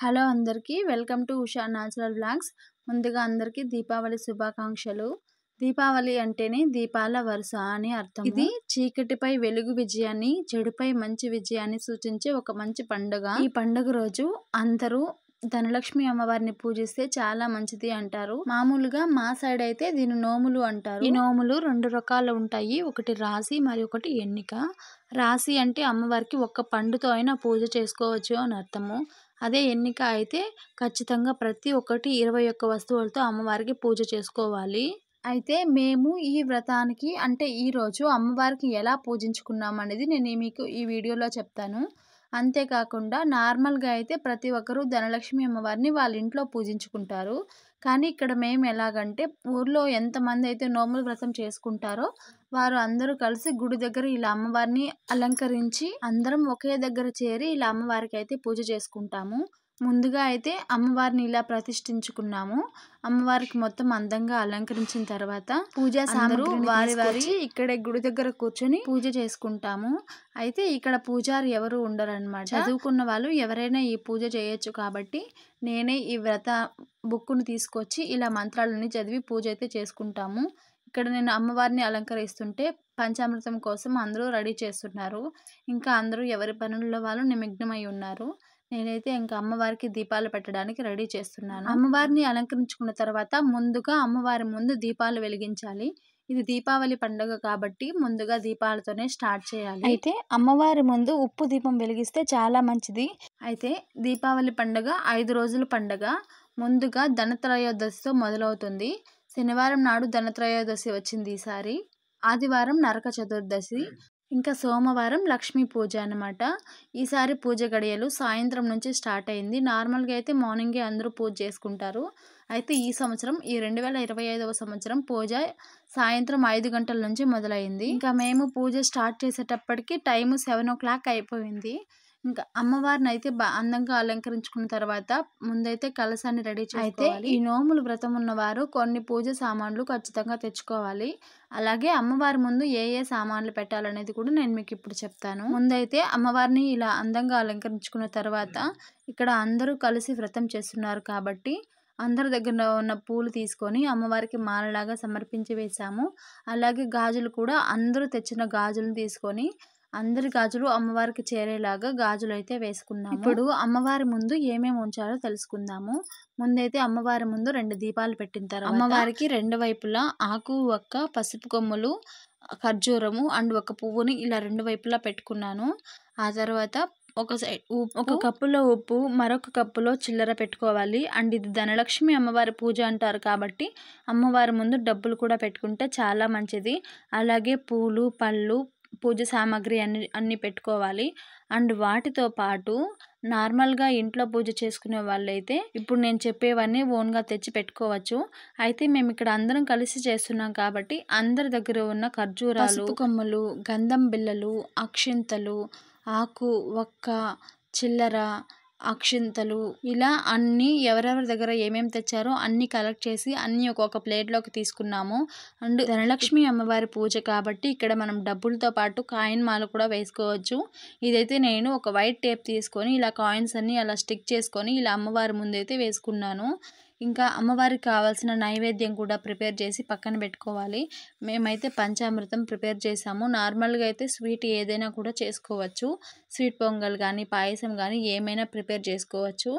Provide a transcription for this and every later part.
Hello అందరికీ welcome to Usha natural vlogs. ముందుగా అందరికీ దీపావళి శుభాకాంక్షలు. దీపావళి అంటేనే దీపాల వరుస అని అర్థం. ఇది చీకటిపై వెలుగు విజయాన్ని, చెడుపై మంచి విజయాన్ని సూచించే ఒక మంచి పండుగ. ఈ పండుగ రోజు అందరూ ధనలక్ష్మి అమ్మవారిని పూజిస్తే చాలా మంచిది అంటారు. మామూలుగా మా సైడ్ అయితే దీని నోములు అంటారు. ఈ నోములు 2 రకాలు ఉంటాయి. ఒకటి రాశి మరి ఒకటి ఎన్నిక. రాశి అంటే అమ్మవారికి ఒక్క పండుతో అయినా పూజ చేసుకోవచ్చు అని అర్థము. అదే ఎన్నిక అయితే ఖచ్చితంగా ప్రతి ఒక్కటి 21 వస్తువులతో అమ్మవారికి పూజ చేసుకోవాలి. అయితే మేము ఈ వ్రతానికి అంటే ఈరోజు అమ్మవారికి ఎలా పూజించుకున్నాం అనేది నేను మీకు ఈ వీడియోలో చెప్తాను. అంతేకాకుండా నార్మల్గా అయితే ప్రతి ఒక్కరూ ధనలక్ష్మి అమ్మవారిని వాళ్ళ ఇంట్లో పూజించుకుంటారు. కానీ ఇక్కడ మేము ఎలాగంటే ఊర్లో ఎంతమంది అయితే నోముల వ్రతం చేసుకుంటారో వారు అందరూ కలిసి గుడి దగ్గర ఇలా అమ్మవారిని అలంకరించి అందరం ఒకే దగ్గర చేరి ఇలా అమ్మవారికి అయితే పూజ చేసుకుంటాము. ముందుగా అయితే అమ్మవారిని ఇలా ప్రతిష్ఠించుకున్నాము. అమ్మవారికి మొత్తం అందంగా అలంకరించిన తర్వాత పూజా సామాగ్రిని వారి ఇక్కడే గుడి దగ్గర కూర్చొని పూజ చేసుకుంటాము. అయితే ఇక్కడ పూజారి ఎవరు ఉండరన్నమాట. చదువుకున్న వాళ్ళు ఎవరైనా ఈ పూజ చేయొచ్చు కాబట్టి నేనే ఈ వ్రత బుక్కును తీసుకొచ్చి ఇలా మంత్రాలన్నీ చదివి పూజ అయితే చేసుకుంటాము. ఇక్కడ నేను అమ్మవారిని అలంకరిస్తుంటే పంచామృతం కోసం అందరూ రెడీ చేస్తున్నారు. ఇంకా అందరూ ఎవరి పనుల్లో వాళ్ళు నిమగ్నమై ఉన్నారు. నేనైతే ఇంకా అమ్మవారికి దీపాలు పెట్టడానికి రెడీ చేస్తున్నాను. అమ్మవారిని అలంకరించుకున్న తర్వాత ముందుగా అమ్మవారి ముందు దీపాలు వెలిగించాలి. ఇది దీపావళి పండుగ కాబట్టి ముందుగా దీపాలతోనే స్టార్ట్ చేయాలి. అయితే అమ్మవారి ముందు ఉప్పు దీపం వెలిగిస్తే చాలా మంచిది. అయితే దీపావళి పండుగ 5 రోజుల పండుగ. ముందుగా ధనత్రయోదశితో మొదలవుతుంది. శనివారం నాడు ధనత్రయోదశి వచ్చింది ఈసారి. ఆదివారం నరక చతుర్దశి, ఇంకా సోమవారం లక్ష్మీ పూజ అన్నమాట. ఈసారి పూజ గడియలు సాయంత్రం నుంచి స్టార్ట్ అయింది. నార్మల్గా అయితే మార్నింగే అందరూ పూజ చేసుకుంటారు. అయితే ఈ సంవత్సరం ఈ 2025వ సంవత్సరం పూజ సాయంత్రం 5 గంటల నుంచి మొదలైంది. ఇంకా మేము పూజ స్టార్ట్ చేసేటప్పటికి టైము 7 o'clock అయిపోయింది. ఇంకా అమ్మవారిని అయితే అందంగా అలంకరించుకున్న తర్వాత ముందైతే కలశాన్ని రెడీ చేసుకోవాలి. అయితే ఈ నోములు వ్రతం ఉన్నవారు కొన్ని పూజ సామాన్లు ఖచ్చితంగా తెచ్చుకోవాలి. అలాగే అమ్మవారి ముందు ఏ సామాన్లు పెట్టాలనేది కూడా నేను మీకు ఇప్పుడు చెప్తాను. ముందైతే అమ్మవారిని ఇలా అందంగా అలంకరించుకున్న తర్వాత ఇక్కడ అందరూ కలిసి వ్రతం చేస్తున్నారు కాబట్టి అందరి దగ్గర ఉన్న పూలు తీసుకొని అమ్మవారికి మాలలాగా సమర్పించి వేశాము. అలాగే గాజులు కూడా అందరూ తెచ్చిన గాజులను తీసుకొని అందరి గాజులు అమ్మవారికి చేరేలాగా గాజులు అయితే వేసుకున్నాము. ఇప్పుడు అమ్మవారి ముందు ఏమేమి ఉంచాలో తెలుసుకుందాము. ముందైతే అమ్మవారి ముందు 2 దీపాలు పెట్టిన తర్వాత అమ్మవారికి 2 వైపులా ఆకు, ఒక్క, పసుపు కొమ్ములు, ఖర్జూరము అండ్ ఒక పువ్వుని ఇలా 2 వైపులా పెట్టుకున్నాను. ఆ తర్వాత ఒక కప్పులో ఉప్పు, మరొక కప్పులో చిల్లర పెట్టుకోవాలి. అండ్ ఇది ధనలక్ష్మి అమ్మవారి పూజ అంటారు కాబట్టి అమ్మవారి ముందు డబ్బులు కూడా పెట్టుకుంటే చాలా మంచిది. అలాగే పూలు, పళ్ళు, పూజ సామాగ్రి అన్నీ పెట్టుకోవాలి. అండ్ వాటితో పాటు నార్మల్గా ఇంట్లో పూజ చేసుకునే వాళ్ళైతే ఇప్పుడు నేను చెప్పేవన్నీ ఓన్గా తెచ్చి పెట్టుకోవచ్చు. అయితే మేము ఇక్కడ అందరం కలిసి చేస్తున్నాం కాబట్టి అందరి దగ్గర ఉన్న ఖర్జూరాలు, పసుపు కొమ్ములు, గంధం బిళ్ళలు, అక్షింతలు, ఆకు, ఒక్క, చిల్లర, అక్షింతలు ఇలా అన్నీ ఎవరెవరి దగ్గర ఏమేమి తెచ్చారో అన్నీ కలెక్ట్ చేసి అన్నీ ఒక్కొక్క ప్లేట్లోకి తీసుకున్నాము. అండ్ ధనలక్ష్మి అమ్మవారి పూజ కాబట్టి ఇక్కడ మనం డబ్బులతో పాటు కాయిన్ మాల కూడా వేసుకోవచ్చు. ఇదైతే నేను ఒక వైట్ టేప్ తీసుకొని ఇలా కాయిన్స్ అన్నీ అలా స్టిక్ చేసుకొని ఇలా అమ్మవారి ముందైతే వేసుకున్నాను. ఇంకా అమ్మవారికి కావాల్సిన నైవేద్యం కూడా ప్రిపేర్ చేసి పక్కన పెట్టుకోవాలి. మేమైతే పంచామృతం ప్రిపేర్ చేసాము. నార్మల్గా అయితే స్వీట్ ఏదైనా కూడా చేసుకోవచ్చు. స్వీట్ పొంగల్ కానీ పాయసం కానీ ఏమైనా ప్రిపేర్ చేసుకోవచ్చు.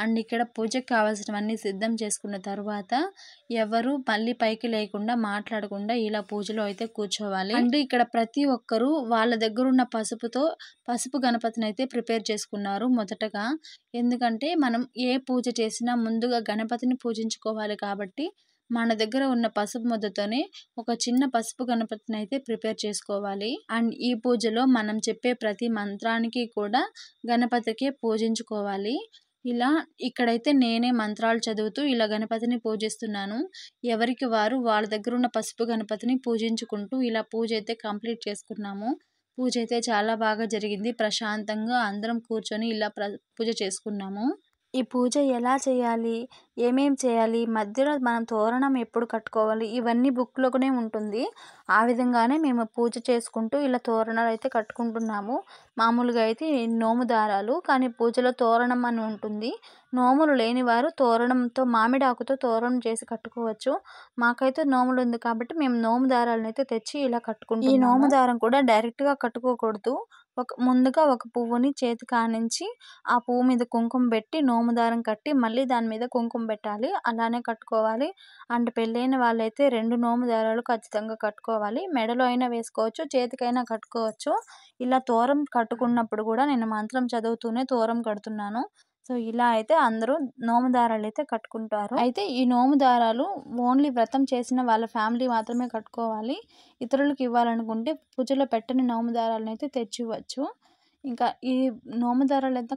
అండ్ ఇక్కడ పూజకు కావాల్సినవన్నీ సిద్ధం చేసుకున్న తర్వాత ఎవరు మళ్ళీ పైకి లేకుండా మాట్లాడకుండా ఇలా పూజలో అయితే కూర్చోవాలి. అండ్ ఇక్కడ ప్రతి ఒక్కరూ వాళ్ళ దగ్గర ఉన్న పసుపు గణపతిని అయితే ప్రిపేర్ చేసుకున్నారు మొదటగా. ఎందుకంటే మనం ఏ పూజ చేసినా ముందుగా గణపతిని పూజించుకోవాలి కాబట్టి మన దగ్గర ఉన్న పసుపు ముద్దతోనే ఒక చిన్న పసుపు గణపతిని అయితే ప్రిపేర్ చేసుకోవాలి. అండ్ ఈ పూజలో మనం చెప్పే ప్రతి మంత్రానికి కూడా గణపతికే పూజించుకోవాలి. ఇలా ఇక్కడైతే నేనే మంత్రాలు చదువుతూ ఇలా గణపతిని పూజిస్తున్నాను. ఎవరికి వారు వాళ్ళ దగ్గర ఉన్న పసుపు గణపతిని పూజించుకుంటూ ఇలా పూజ అయితే కంప్లీట్ చేసుకున్నాము. పూజ అయితే చాలా బాగా జరిగింది. ప్రశాంతంగా అందరం కూర్చొని ఇలా పూజ చేసుకున్నాము. ఈ పూజ ఎలా చేయాలి? ఏమేం చేయాలి? మధ్యలో మనం తోరణం ఎప్పుడు కట్టుకోవాలి? ఇవన్నీ బుక్‌లోనే ఉంటుంది. ఆ విధంగానే మేము పూజ చేసుకుంటూ ఇలా తోరణాలైతే కట్టుకుంటున్నాము. మామూలుగా అయితే నోము దారాలు, కానీ పూజలో తోరణం అని ఉంటుంది. నోములు లేనివారు తోరణంతో మామిడాకుతో తోరణం చేసి కట్టుకోవచ్చు. మాకైతే నోములు ఉంది కాబట్టి మేము నోము దారాలనైతే తెచ్చి ఇలా కట్టుకుంటున్నాము. ఈ నోము దారం కూడా డైరెక్ట్‌గా కట్టుకోకూడదు. ముందుగా ఒక పువ్వుని చేతికి ఆనించి ఆ పువ్వు మీద కుంకుమ పెట్టి నోము దారం కట్టి మళ్ళీ దాని మీద కుంకుమ పెట్టాలి. అలానే కట్టుకోవాలి. అండ్ పెళ్ళైన వాళ్ళైతే 2 నోము దారాలు ఖచ్చితంగా కట్టుకోవాలి. మెడలో అయినా వేసుకోవచ్చు, చేతికైనా కట్టుకోవచ్చు. ఇలా తోరం కట్టుకున్నప్పుడు కూడా నేను మంత్రం చదువుతూనే తోరం కడుతున్నాను. సో, ఇలా అయితే అందరూ నోము దారాలైతే కట్టుకుంటారు. అయితే ఈ నోము దారాలు ఓన్లీ వ్రతం చేసిన వాళ్ళ ఫ్యామిలీ మాత్రమే కట్టుకోవాలి. ఇతరులకు ఇవ్వాలనుకుంటే పూజలో పెట్టని నోము దారాలనైతే తెచ్చివ్వచ్చు. ఇంకా ఈ నోము దారాలంతా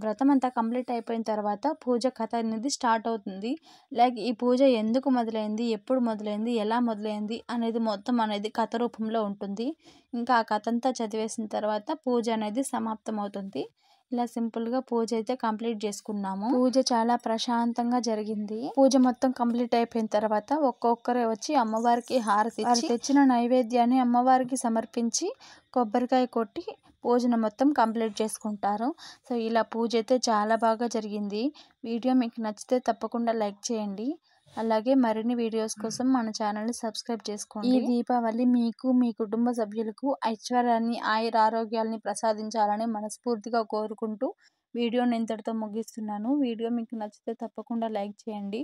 వ్రతం అంతా కంప్లీట్ అయిపోయిన తర్వాత పూజ కథ అనేది స్టార్ట్ అవుతుంది. లైక్ ఈ పూజ ఎందుకు మొదలైంది? ఎప్పుడు మొదలైంది? ఎలా మొదలైంది? అనేది మొత్తం అనేది కథ రూపంలో ఉంటుంది. ఇంకా ఆ కథ అంతా చదివేసిన తర్వాత పూజ అనేది సమాప్తమవుతుంది. ఇలా సింపుల్‌గా పూజ అయితే కంప్లీట్ చేసుకున్నాము. పూజ చాలా ప్రశాంతంగా జరిగింది. పూజ మొత్తం కంప్లీట్ అయిపోయిన తర్వాత ఒక్కొక్కరే వచ్చి అమ్మవారికి హారతి ఇచ్చి, వారు తెచ్చిన నైవేద్యాన్ని అమ్మవారికి సమర్పించి కొబ్బరికాయ కొట్టి పూజను మొత్తం కంప్లీట్ చేసుకుంటారు. సో, ఇలా పూజ అయితే చాలా బాగా జరిగింది. వీడియో మీకు నచ్చితే తప్పకుండా లైక్ చేయండి. అలాగే మరిన్ని వీడియోస్ కోసం మన ఛానల్‌ని సబ్స్క్రైబ్ చేసుకోండి. ఈ దీపావళి మీకు, మీ కుటుంబ సభ్యులకు ఐశ్వర్యాన్ని, ఆయురారోగ్యాల్ని ప్రసాదించాలని మనస్ఫూర్తిగా కోరుకుంటూ వీడియోని ఇంతటితో ముగిస్తున్నాను. వీడియో మీకు నచ్చితే తప్పకుండా లైక్ చేయండి.